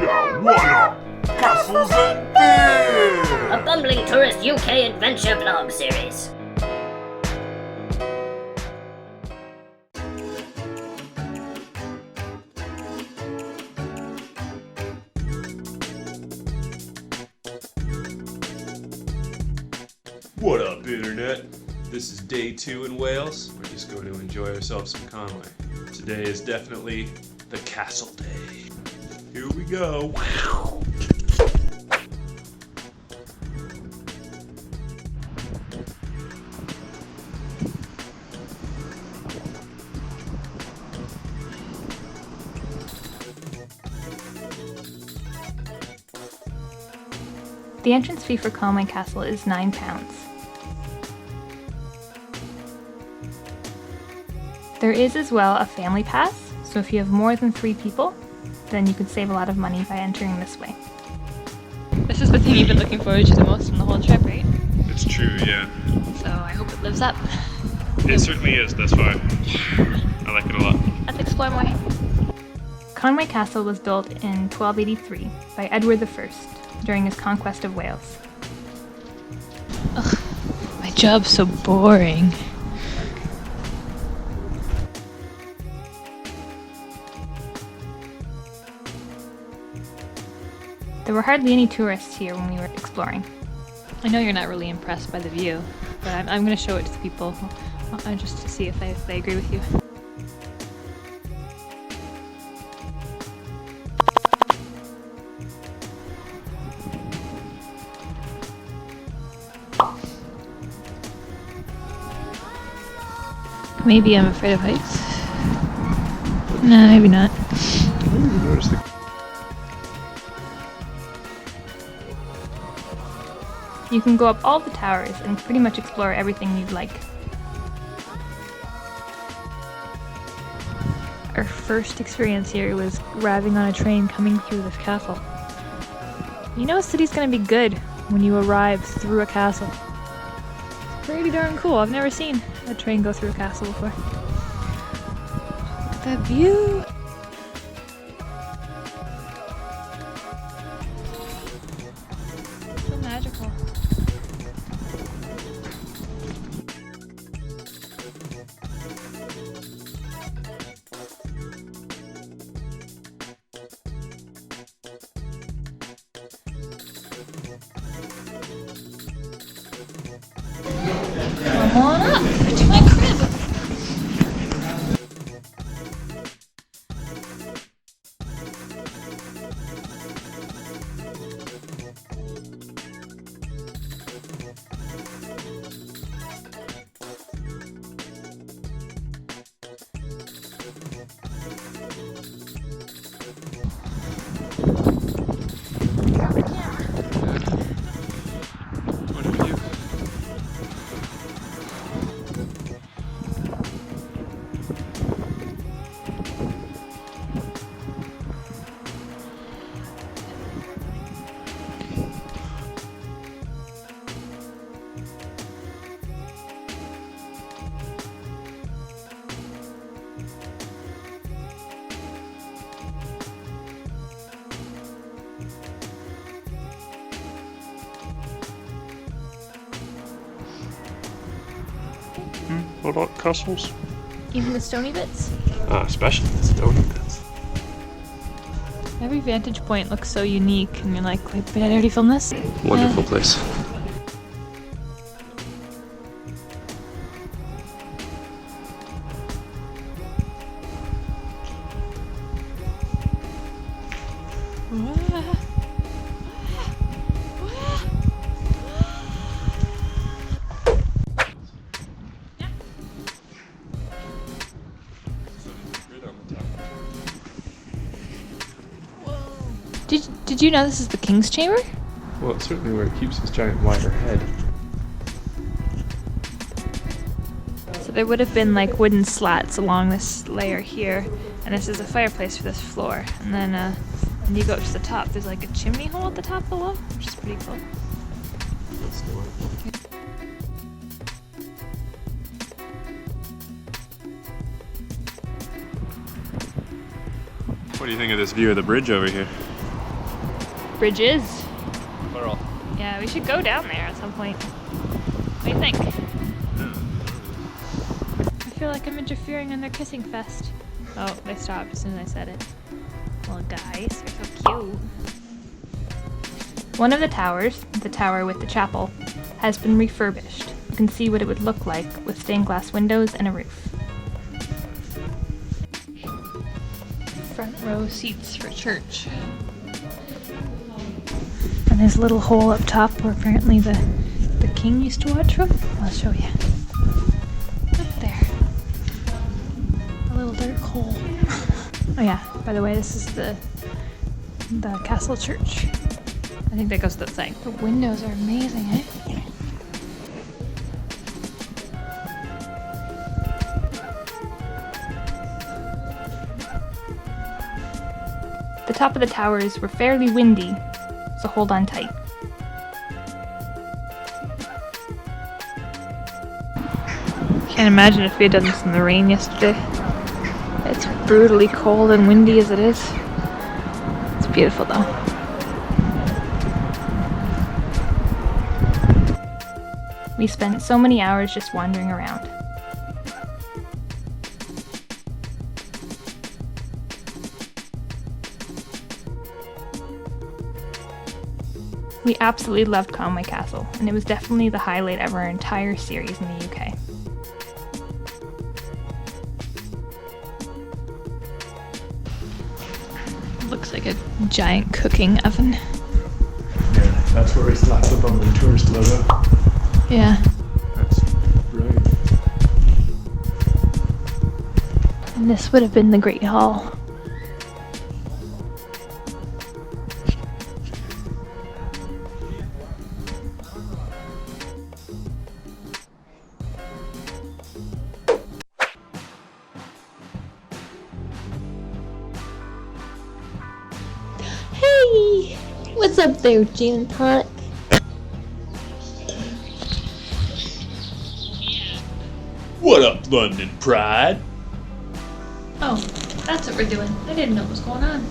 Walla! Castles and beer! A bumbling tourist UK adventure vlog series. What up, Internet? This is day 2 in Wales. We're just going to enjoy ourselves in Conwy. Today is definitely the castle day. Here we go. Wow. The entrance fee for Conwy Castle is £9. There is as well a family pass, so if you have more than 3 people, then you could save a lot of money by entering this way. This is the thing you've been looking forward to the most from the whole trip, right? It's true, yeah. So I hope it lives up. It certainly is, that's why I like it a lot. Let's explore more. Conwy Castle was built in 1283 by Edward I during his conquest of Wales. Ugh, my job's so boring. There were hardly any tourists here when we were exploring. I know you're not really impressed by the view, but I'm going to show it to the people just to see if they agree with you. Maybe I'm afraid of heights. No, maybe not. You can go up all the towers and pretty much explore everything you'd like. Our first experience here was arriving on a train coming through this castle. You know a city's gonna be good when you arrive through a castle. It's pretty darn cool. I've never seen a train go through a castle before. Look at that view! So magical. Come on up to my crib. What about castles? Even the stony bits? Especially the stony bits. Every vantage point looks so unique, and you're like, wait, did I already film this? Wonderful place. Did you know this is the king's chamber? Well, it's certainly where it keeps his giant wire head. So there would have been like wooden slats along this layer here, and this is a fireplace for this floor. And then when you go up to the top, there's like a chimney hole at the top below, which is pretty cool. What do you think of this view of the bridge over here? bridges. Plural. Yeah, we should go down there at some point. What do you think? I feel like I'm interfering in their kissing fest. Oh, they stopped as soon as I said it. Well, guys, you're so cute. One of the towers, the tower with the chapel, has been refurbished. You can see what it would look like with stained glass windows and a roof. Front row seats for church. And there's a little hole up top where apparently the king used to watch from. I'll show you. Up there. A little dark hole. Oh yeah, by the way, this is the castle church. I think that goes without saying. The windows are amazing, eh? The top of the towers were fairly windy, so hold on tight. Can't imagine if we had done this in the rain yesterday. It's brutally cold and windy as it is. It's beautiful though. We spent so many hours just wandering around. We absolutely loved Conwy Castle, and it was definitely the highlight of our entire series in the UK. Looks like a giant cooking oven. Yeah, that's where we slapped the Bumblingtour's logo. Yeah. That's brilliant. And this would have been the Great Hall. Hey! What's up there, Gin and Tonic? What up, London Pride? Oh, that's what we're doing. I didn't know what was going on.